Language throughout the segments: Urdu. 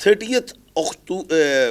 30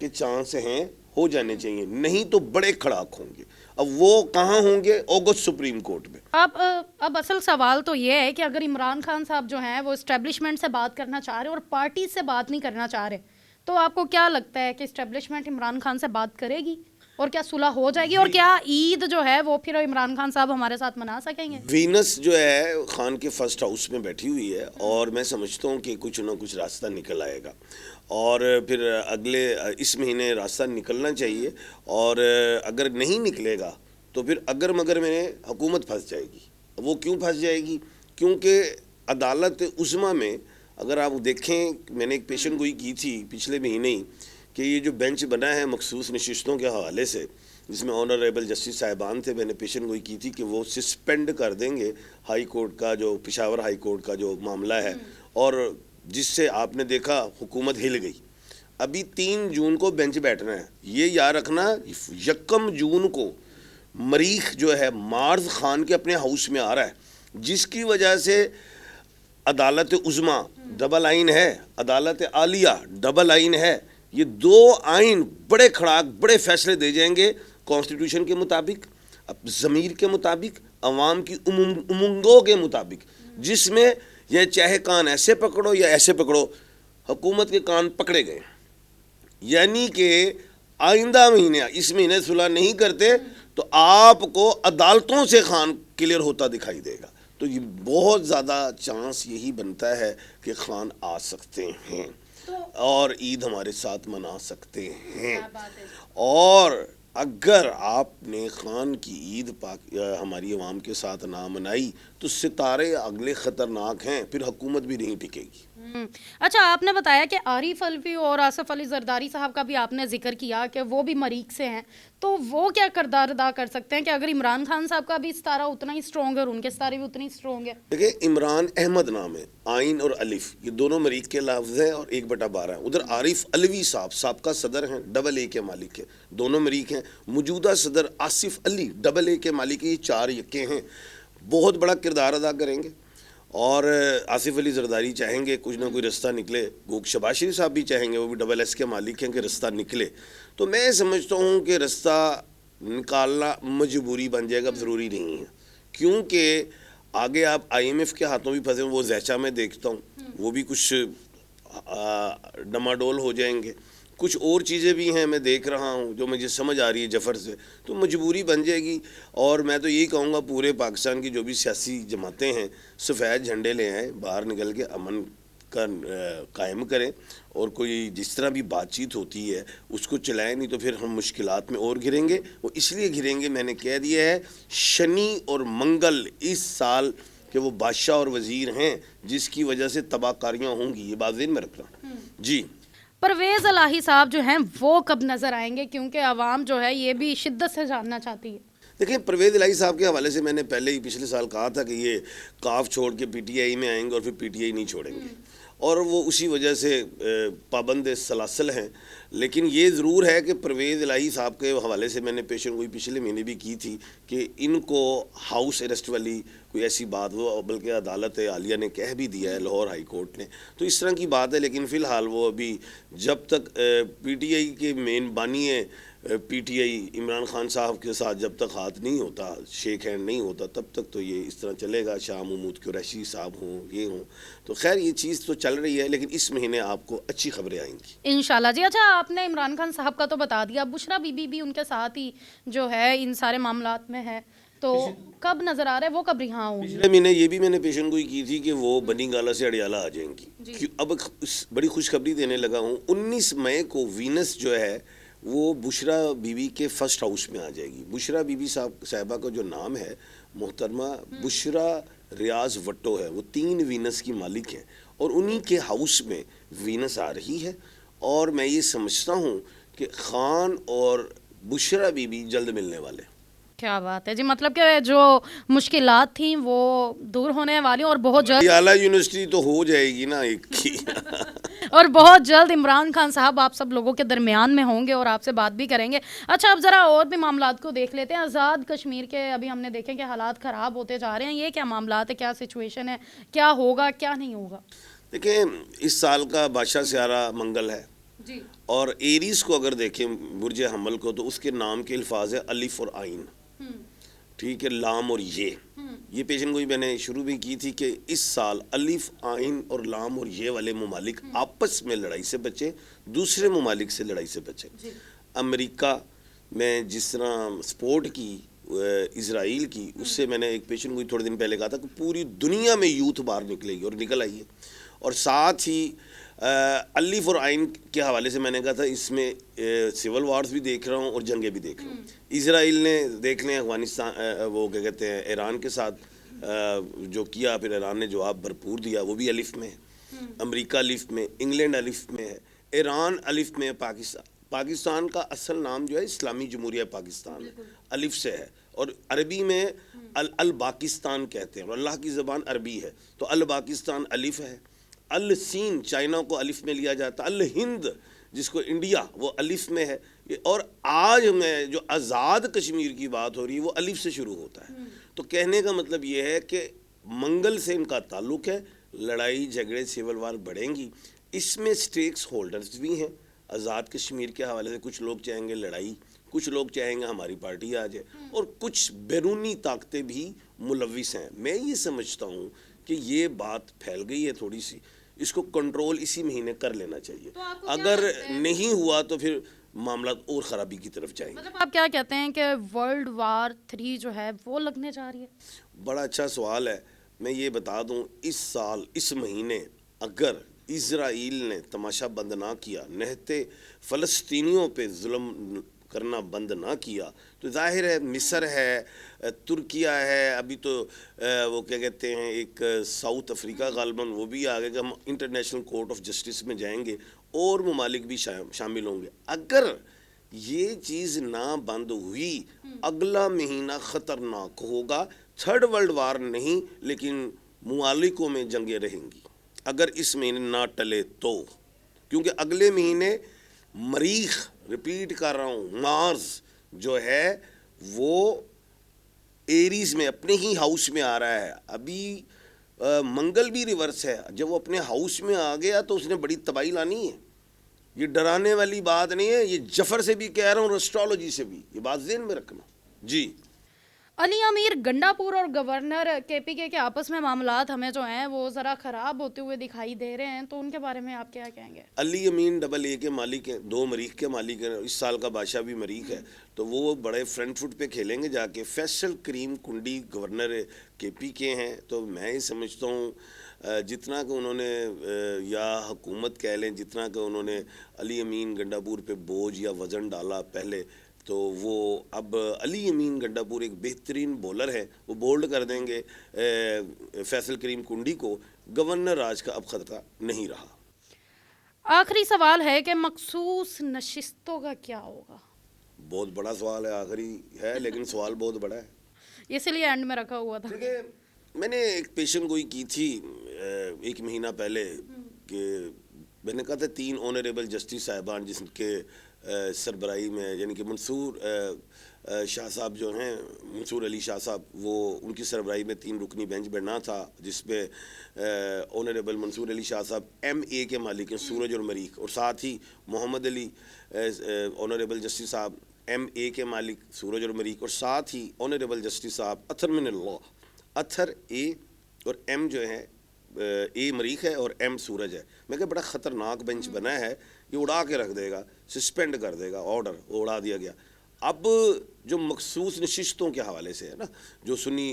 کے چانس ہیں، ہو جانے چاہیے، نہیں تو بڑے کھڑاک ہوں گے۔ اب وہ کہاں ہوں گے؟ اگست سپریم کورٹ میں۔ اب اصل سوال تو یہ ہے کہ اگر عمران خان صاحب جو ہیں وہ اسٹیبلشمنٹ سے بات کرنا چاہ رہے ہیں اور پارٹی سے بات نہیں کرنا چاہ رہے، تو آپ کو کیا لگتا ہے کہ اسٹیبلشمنٹ عمران خان سے بات کرے گی اور کیا صلح ہو جائے گی، اور کیا عید جو ہے وہ پھر عمران خان صاحب ہمارے ساتھ منا سکیں گے؟ وینس جو ہے خان کے فرسٹ ہاؤس میں بیٹھی ہوئی ہے، اور میں سمجھتا ہوں کہ کچھ نہ کچھ راستہ نکل آئے گا، اور پھر اگلے اس مہینے راستہ نکلنا چاہیے، اور اگر نہیں نکلے گا تو پھر اگر مگر میں حکومت پھنس جائے گی۔ وہ کیوں پھنس جائے گی؟ کیونکہ عدالت عظمیٰ میں اگر آپ دیکھیں، میں نے ایک پیشن گوئی کی تھی پچھلے مہینے ہی کہ یہ جو بینچ بنا ہے مخصوص نشستوں کے حوالے سے، جس میں آنریبل جسٹس صاحبان تھے، میں نے پیشن گوئی کی تھی کہ وہ سسپینڈ کر دیں گے ہائی کورٹ کا، جو پشاور ہائی کورٹ کا جو معاملہ ہے، اور جس سے آپ نے دیکھا حکومت ہل گئی۔ ابھی 3 جون کو بینچ بیٹھنا ہے، یہ یاد رکھنا 1 جون کو مریخ جو ہے مارز خان کے اپنے ہاؤس میں آ رہا ہے، جس کی وجہ سے عدالت عظمیٰ ڈبل آئین ہے، عدالت عالیہ ڈبل آئین ہے، یہ 2 آئین بڑے کھڑاک بڑے فیصلے دے جائیں گے کانسٹیٹیوشن کے مطابق، ضمیر کے مطابق، عوام کی امنگوں کے مطابق، جس میں یہ چاہے کان ایسے پکڑو یا ایسے پکڑو، حکومت کے کان پکڑے گئے۔ یعنی کہ آئندہ مہینے، اس مہینے صلح نہیں کرتے تو آپ کو عدالتوں سے خان کلیئر ہوتا دکھائی دے گا۔ تو یہ بہت زیادہ چانس یہی بنتا ہے کہ خان آ سکتے ہیں اور عید ہمارے ساتھ منا سکتے ہیں، اور اگر آپ نے خان کی عید ہماری عوام کے ساتھ نہ منائی تو ستارے اگلے خطرناک ہیں، پھر حکومت بھی نہیں ٹکے گی۔ اچھا، آپ نے بتایا کہ عارف الوی اور آصف علی زرداری صاحب کا بھی آپ نے ذکر کیا کہ وہ بھی مریخ سے ہیں، تو وہ کیا کردار ادا کر سکتے ہیں کہ اگر عمران خان صاحب کا بھی ستارہ اتنا ہی سٹرونگ ہے اور ان کے ستارے بھی اتنی سٹرونگ ہے؟ دیکھیں، عمران احمد نام ہے، آئین اور الف یہ دونوں مریخ کے لفظ ہیں، اور 1/12 ہیں۔ ادھر عارف الوی صاحب سابقہ صدر ہیں، AA کے مالک ہیں، دونوں مریخ ہیں۔ موجودہ صدر آصف علی AA کے مالک ہیں، یہ 4 یکے ہیں، بہت بڑا کردار ادا کریں گے، اور آصف علی زرداری چاہیں گے کچھ نہ کوئی رستہ نکلے، گوگ شباز شریف صاحب بھی چاہیں گے، وہ بھی SS کے مالک ہیں، کہ رستہ نکلے۔ تو میں سمجھتا ہوں کہ رستہ نکالنا مجبوری بن جائے گا، اب ضروری نہیں ہے، کیونکہ آگے آپ IMF کے ہاتھوں بھی پھنسے، وہ زیچہ میں دیکھتا ہوں وہ بھی کچھ ڈماڈول ہو جائیں گے، کچھ اور چیزیں بھی ہیں میں دیکھ رہا ہوں جو مجھے سمجھ آ رہی ہے جفر سے، تو مجبوری بن جائے گی۔ اور میں تو یہی کہوں گا پورے پاکستان کی جو بھی سیاسی جماعتیں ہیں سفید جھنڈے لے آئیں، باہر نکل کے امن کا قائم کریں، اور کوئی جس طرح بھی بات چیت ہوتی ہے اس کو چلائیں، نہیں تو پھر ہم مشکلات میں اور گھریں گے۔ وہ اس لیے گھریں گے، میں نے کہہ دیا ہے، شنی اور منگل اس سال کہ وہ بادشاہ اور وزیر ہیں، جس کی وجہ سے تباہ کاریاں ہوں گی، یہ بات ذہن میں رکھنا۔ جی، پرویز الہی صاحب جو ہیں وہ کب نظر آئیں گے، کیونکہ عوام جو ہے یہ بھی شدت سے جاننا چاہتی ہے؟ دیکھیں، پرویز الہی صاحب کے حوالے سے میں نے پہلے ہی پچھلے سال کہا تھا کہ یہ کاف چھوڑ کے PTI میں آئیں گے اور پھر PTI نہیں چھوڑیں گے، اور وہ اسی وجہ سے پابند سلاسل ہیں۔ لیکن یہ ضرور ہے کہ پرویز الہی صاحب کے حوالے سے میں نے پیشن گوئی پچھلے مہینے بھی کی تھی کہ ان کو ہاؤس اریسٹ والی کوئی ایسی بات، وہ بلکہ عدالت عالیہ نے کہہ بھی دیا ہے، لاہور ہائی کورٹ نے، تو اس طرح کی بات ہے۔ لیکن فی الحال وہ ابھی جب تک PTI کے مین بانی ہے، PTI عمران خان صاحب کے ساتھ جب تک ہاتھ نہیں ہوتا، شیک ہینڈ نہیں ہوتا، تب تک تو یہ اس طرح چلے گا، شاہ محمود قریشی صاحب ہوں، یہ ہوں، تو خیر یہ چیز تو چل رہی ہے، لیکن اس مہینے آپ کو اچھی خبریں آئیں گی انشاءاللہ۔ جی، اچھا، آپ نے عمران خان صاحب کا تو بتا دیا، بشرا بی بی بھی ان کے ساتھ ہی جو ہے ان سارے معاملات میں ہے، تو کب نظر آ رہا ہے وہ کب رہا ہوں گی؟ پچھلے مہینے یہ بھی میں نے پیشن گوئی کی تھی کہ وہ بنی گالا سے اڈیالہ آ جائیں گی۔ اب بڑی خوشخبری دینے لگا ہوں، 19 مئی کو وینس جو ہے وہ بشرا بی بی کے فرسٹ ہاؤس میں آ جائے گی۔ بشرا بی بی صاحبہ کا جو نام ہے محترمہ بشرا ریاض وٹو ہے، وہ 3 وینس کی مالک ہیں، اور انہی کے ہاؤس میں وینس آ رہی ہے، اور میں یہ سمجھتا ہوں کہ خان اور بشرا بی بی جلد ملنے والے۔ کیا بات ہے جی، مطلب کہ جو مشکلات تھیں وہ دور ہونے والی اور بہت جلد اعلیٰ یونیورسٹی تو ہو جائے گی نا ایک کی اور بہت جلد عمران خان صاحب آپ سب لوگوں کے درمیان میں ہوں گے اور آپ سے بات بھی کریں گے۔ اچھا، اب ذرا اور بھی معاملات کو دیکھ لیتے ہیں۔ آزاد کشمیر کے ابھی ہم نے دیکھیں کہ حالات خراب ہوتے جا رہے ہیں، یہ کیا معاملات ہے، کیا سچویشن ہے، کیا ہوگا کیا نہیں ہوگا؟ دیکھیں، اس سال کا بادشاہ سیارہ منگل ہے، جی اور ایریز کو اگر دیکھیں برج حمل کو تو اس کے نام کے الفاظ ہے الف اور عین، ٹھیک ہے، لام اور یہ پیشن گوئی میں نے شروع بھی کی تھی کہ اس سال الف عین اور لام اور یہ والے ممالک آپس میں لڑائی سے بچیں، دوسرے ممالک سے لڑائی سے بچیں۔ امریکہ میں جس طرح سپورٹ کی اسرائیل کی، اس سے میں نے ایک پیشن گوئی تھوڑے دن پہلے کہا تھا کہ پوری دنیا میں یوتھ باہر نکلے گی اور نکل آئی ہے۔ اور ساتھ ہی الف اور عین کے حوالے سے میں نے کہا تھا اس میں سول وارز بھی دیکھ رہا ہوں اور جنگیں بھی دیکھ رہا ہوں۔ اسرائیل نے دیکھ لیں افغانستان وہ کیا کہتے ہیں ایران کے ساتھ جو کیا، پھر ایران نے جواب بھرپور دیا، وہ بھی الف میں ہے۔ امریکہ الف میں، انگلینڈ الف میں ہے، ایران الف میں، پاکستان کا اصل نام جو ہے اسلامی جمہوریہ پاکستان ہے، الف سے ہے، اور عربی میں الباکستان کہتے ہیں، اور اللہ کی زبان عربی ہے تو الباکستان الف ہے۔ السین چائنا کو الف میں لیا جاتا، الہند جس کو انڈیا وہ الف میں ہے، اور آج میں جو آزاد کشمیر کی بات ہو رہی ہے وہ الف سے شروع ہوتا ہے۔ تو کہنے کا مطلب یہ ہے کہ منگل سے ان کا تعلق ہے، لڑائی جھگڑے سیول وار بڑھیں گی۔ اس میں سٹیکس ہولڈرز بھی ہیں آزاد کشمیر کے حوالے سے، کچھ لوگ چاہیں گے لڑائی، کچھ لوگ چاہیں گے ہماری پارٹی آ جائے، اور کچھ بیرونی طاقتیں بھی ملوث ہیں۔ میں یہ سمجھتا ہوں کہ یہ بات پھیل گئی ہے تھوڑی سی، اس کو کنٹرول اسی مہینے کر لینا چاہیے، اگر نہیں ہوا تو پھر معاملات اور خرابی کی طرف جائیں گے۔ مطلب آپ کیا کہتے ہیں کہ ورلڈ وار 3 جو ہے وہ لگنے جا رہی ہے؟ بڑا اچھا سوال ہے۔ میں یہ بتا دوں، اس سال اس مہینے اگر اسرائیل نے تماشا بند نہ کیا، نہتے فلسطینیوں پہ ظلم کرنا بند نہ کیا، تو ظاہر ہے مصر ہے، ترکیہ ہے، ابھی تو وہ کیا کہتے ہیں ایک ساؤتھ افریقہ غالباً وہ بھی آگے کہ ہم انٹرنیشنل کورٹ آف جسٹس میں جائیں گے، اور ممالک بھی شامل ہوں گے۔ اگر یہ چیز نہ بند ہوئی، اگلا مہینہ خطرناک ہوگا، تھرڈ ورلڈ وار نہیں لیکن ممالکوں میں جنگیں رہیں گی اگر اس مہینے نہ ٹلے تو، کیونکہ اگلے مہینے مریخ، ریپیٹ کر رہا ہوں، مارس جو ہے وہ ایریز میں اپنے ہی ہاؤس میں آ رہا ہے۔ ابھی منگل بھی ریورس ہے، جب وہ اپنے ہاؤس میں آ گیا تو اس نے بڑی تباہی لانی ہے۔ یہ ڈرانے والی بات نہیں ہے، یہ جفر سے بھی کہہ رہا ہوں اور اسٹرالوجی سے بھی، یہ بات ذہن میں رکھنا۔ جی علی امیر گنڈا پور اور گورنر کے پی کے آپس میں معاملات ہمیں جو ہیں وہ ذرا خراب ہوتے ہوئے دکھائی دے رہے ہیں، تو ان کے بارے میں آپ کیا کہیں گے؟ علی امین ڈبل اے کے مالک ہیں، 2 مریخ کے مالک ہیں، اس سال کا بادشاہ بھی مریخ ہے، تو وہ بڑے فرنٹ فٹ پہ کھیلیں گے جا کے۔ فیصل کریم کنڈی گورنر کے پی کے ہیں، تو میں یہ سمجھتا ہوں جتنا کہ انہوں نے یا حکومت کہہ لیں، جتنا کہ انہوں نے علی امین گنڈا پور پہ بوجھ یا وزن ڈالا پہلے، تو وہ اب علی امین گنڈا پور ایک بہترین بولر ہے، وہ بولڈ کر دیں گے فیصل کریم کنڈی کو۔ گورنر راج کا اب خطرہ نہیں رہا۔ آخری سوال ہے کہ مخصوص نشستوں کا کیا ہوگا؟ بہت بڑا سوال ہے، آخری ہے لیکن سوال بہت بڑا ہے، اسی لیے اینڈ میں رکھا ہوا تھا۔ دیکھیں میں نے ایک پیشن گوئی کی تھی 1 مہینہ پہلے کہ میں نے کہا تھا 3 آنریبل جسٹس صاحبان جس کے سربراہی میں، یعنی کہ منصور شاہ صاحب جو ہیں، منصور علی شاہ صاحب، وہ ان کی سربراہی میں 3 رکنی بینچ بننا تھا، جس میں آنریبل منصور علی شاہ صاحب ایم اے کے مالک ہیں، سورج اور مریخ، اور ساتھ ہی محمد علی آنریبل جسٹس صاحب ایم اے کے مالک سورج اور مریخ، اور ساتھ ہی آنریبل جسٹس صاحب اطہر من اللہ، اطہر اے اور ایم جو ہے، اے مریخ ہے اور ایم سورج ہے۔ میں کہا بڑا خطرناک بینچ بنا ہے، یہ اڑا کے رکھ دے گا، سسپینڈ کر دے گا، آرڈر وہ اڑا دیا گیا۔ اب جو مخصوص نشستوں کے حوالے سے ہے نا، جو سنی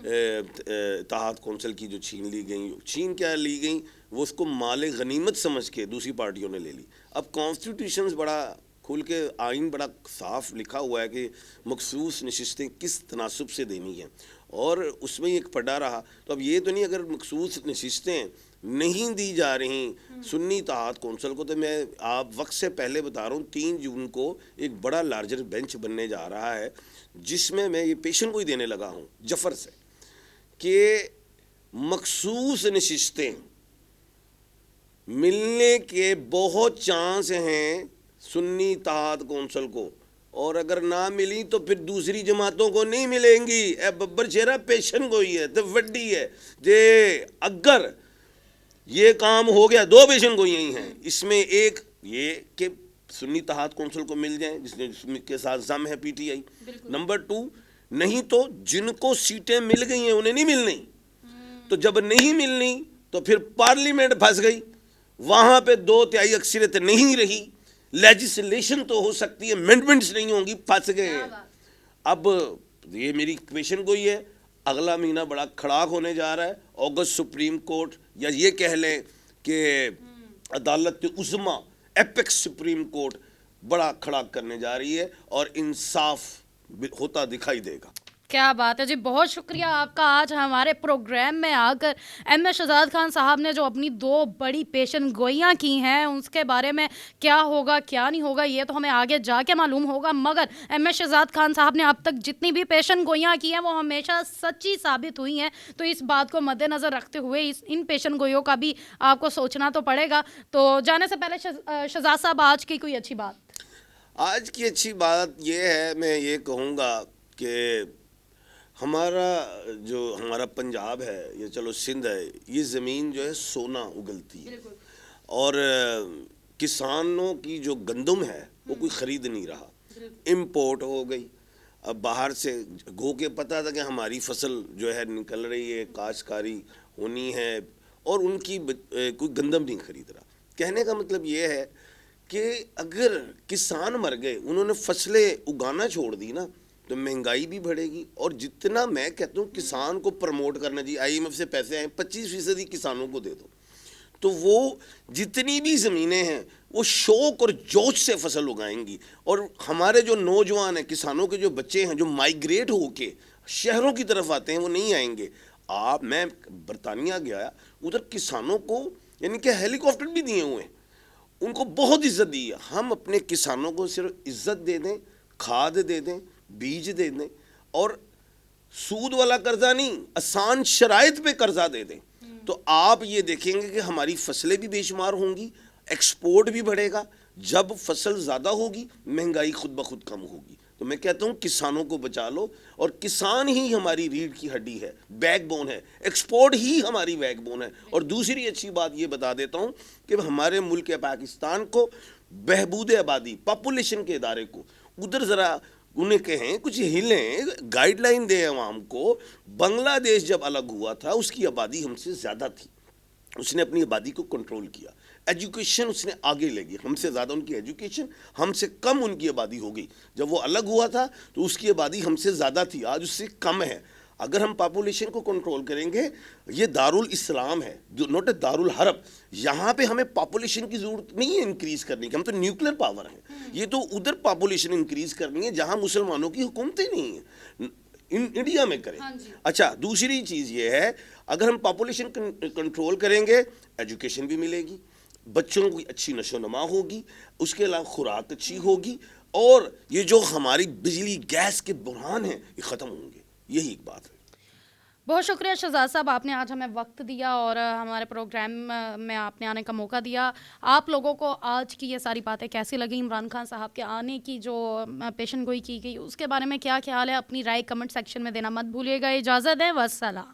اتحاد کونسل کی جو چھین لی گئیں، چھین کیا لی گئیں، وہ اس کو مال غنیمت سمجھ کے دوسری پارٹیوں نے لے لی۔ اب کانسٹیٹیوشنز بڑا کھل کے، آئین بڑا صاف لکھا ہوا ہے کہ مخصوص نشستیں کس تناسب سے دینی ہیں، اور اس میں ایک پڑا رہا۔ تو اب یہ تو نہیں اگر مخصوص نشستیں نہیں دی جا رہی سنی اتحاد کونسل کو، تو میں آپ وقت سے پہلے بتا رہا ہوں 3 جون کو ایک بڑا لارجر بینچ بننے جا رہا ہے، جس میں یہ پیشن گوئی دینے لگا ہوں جفر سے کہ مخصوص نشستیں ملنے کے بہت چانس ہیں سنی اتحاد کونسل کو، اور اگر نہ ملی تو پھر دوسری جماعتوں کو نہیں ملیں گی۔ اے ببر چہرہ پیشن گوئی ہے تو وڈی ہے جے، اگر یہ کام ہو گیا، 2 پیشن گوئیاں ہی ہیں، اس میں ایک یہ کہ سنی اتحاد کونسل کو مل جائیں جس کے ساتھ ضم ہے پی ٹی آئی. نمبر 2 نہیں تو جن کو سیٹیں مل گئی ہیں انہیں نہیں ملنی, تو جب نہیں ملنی تو پھر پارلیمنٹ پھنس گئی, وہاں پہ 2/3 اکثریت نہیں رہی, لیجسلیشن تو ہو سکتی ہے, امینڈمنٹس نہیں ہوں گی, پھنس گئے ہیں. اب یہ میری کویشن گوئی ہے, اگلا مہینہ بڑا کھڑاک ہونے جا رہا ہے. اگست سپریم کورٹ, یا یہ کہہ لیں کہ عدالت عظمیٰ ایپیکس سپریم کورٹ بڑا کھڑاک کرنے جا رہی ہے اور انصاف ہوتا دکھائی دے گا. کیا بات ہے جی, بہت شکریہ آپ کا آج ہمارے پروگرام میں آ کر. ایم ایس شہزاد خان صاحب نے جو اپنی 2 بڑی پیشن گوئیاں کی ہیں اس کے بارے میں کیا ہوگا کیا نہیں ہوگا یہ تو ہمیں آگے جا کے معلوم ہوگا, مگر ایم ایس شہزاد خان صاحب نے اب تک جتنی بھی پیشن گوئیاں کی ہیں وہ ہمیشہ سچی ثابت ہوئی ہیں. تو اس بات کو مد نظر رکھتے ہوئے ان پیشن گوئیوں کا بھی آپ کو سوچنا تو پڑے گا. تو جانے سے پہلے شہزاد صاحب آج کی کوئی اچھی بات؟ آج کی اچھی بات یہ ہے, میں یہ کہوں گا کہ ہمارا پنجاب ہے یا چلو سندھ ہے, یہ زمین جو ہے سونا اگلتی ہے, اور کسانوں کی جو گندم ہے وہ کوئی خرید نہیں رہا, امپورٹ ہو گئی. اب باہر سے گو کے پتہ تھا کہ ہماری فصل جو ہے نکل رہی ہے, کاشتکاری ہونی ہے, اور ان کی کوئی گندم نہیں خرید رہا. کہنے کا مطلب یہ ہے کہ اگر کسان مر گئے, انہوں نے فصلیں اگانا چھوڑ دی نا, تو مہنگائی بھی بڑھے گی. اور جتنا میں کہتا ہوں کسان کو پروموٹ کرنا چاہیے, IMF سے پیسے آئیں 25% کسانوں کو دے دو, تو وہ جتنی بھی زمینیں ہیں وہ شوق اور جوش سے فصل اگائیں گی. اور ہمارے جو نوجوان ہیں, کسانوں کے جو بچے ہیں جو مائیگریٹ ہو کے شہروں کی طرف آتے ہیں, وہ نہیں آئیں گے. میں برطانیہ گیا, ادھر کسانوں کو یعنی کہ ہیلی کاپٹر بھی دیے ہوئے ہیں, ان کو بہت عزت دی ہے. ہم اپنے کسانوں کو صرف عزت دے دیں, کھاد دے دیں, بیج دے دیں, اور سود والا قرضہ نہیں, آسان شرائط پہ قرضہ دے دیں, تو آپ یہ دیکھیں گے کہ ہماری فصلیں بھی بے شمار ہوں گی, ایکسپورٹ بھی بڑھے گا. جب فصل زیادہ ہوگی مہنگائی خود بخود کم ہوگی. تو میں کہتا ہوں کسانوں کو بچا لو, اور کسان ہی ہماری ریڑھ کی ہڈی ہے, بیک بون ہے, ایکسپورٹ ہی ہماری بیک بون ہے. اور دوسری اچھی بات یہ بتا دیتا ہوں کہ ہمارے ملک پاکستان کو بہبود آبادی پاپولیشن کے ادارے کو ادھر ذرا انہیں کہیں کچھ ہلیں, گائیڈ لائن دیں عوام کو. بنگلہ دیش جب الگ ہوا تھا اس کی آبادی ہم سے زیادہ تھی, اس نے اپنی آبادی کو کنٹرول کیا. ایجوکیشن اس نے آگے لے گی, ہم سے زیادہ ان کی ایجوکیشن, ہم سے کم ان کی آبادی ہو گئی. جب وہ الگ ہوا تھا تو اس کی آبادی ہم سے زیادہ تھی, آج اس سے کم ہے. اگر ہم پاپولیشن کو کنٹرول کریں گے, یہ دارالاسلام ہے, نوٹ اے دارالحرب, یہاں پہ ہمیں پاپولیشن کی ضرورت نہیں ہے انکریز کرنے کی, ہم تو نیوکلیر پاور ہیں. یہ تو ادھر پاپولیشن انکریز کرنی ہے جہاں مسلمانوں کی حکومتیں نہیں ہیں, انڈیا میں کریں. اچھا, دوسری چیز یہ ہے اگر ہم پاپولیشن کنٹرول کریں گے, ایجوکیشن بھی ملے گی, بچوں کی اچھی نشو و نما ہوگی, اس کے علاوہ خوراک اچھی ہوگی, اور یہ جو ہماری بجلی گیس کے بحران ہیں یہ ختم ہوں گے. یہی ایک بات ہے. بہت شکریہ شہزاد صاحب, آپ نے آج ہمیں وقت دیا اور ہمارے پروگرام میں آپ نے آنے کا موقع دیا. آپ لوگوں کو آج کی یہ ساری باتیں کیسی لگیں, عمران خان صاحب کے آنے کی جو پیشن گوئی کی گئی اس کے بارے میں کیا خیال ہے, اپنی رائے کمنٹ سیکشن میں دینا مت بھولیے گا. اجازت ہے, والسلام.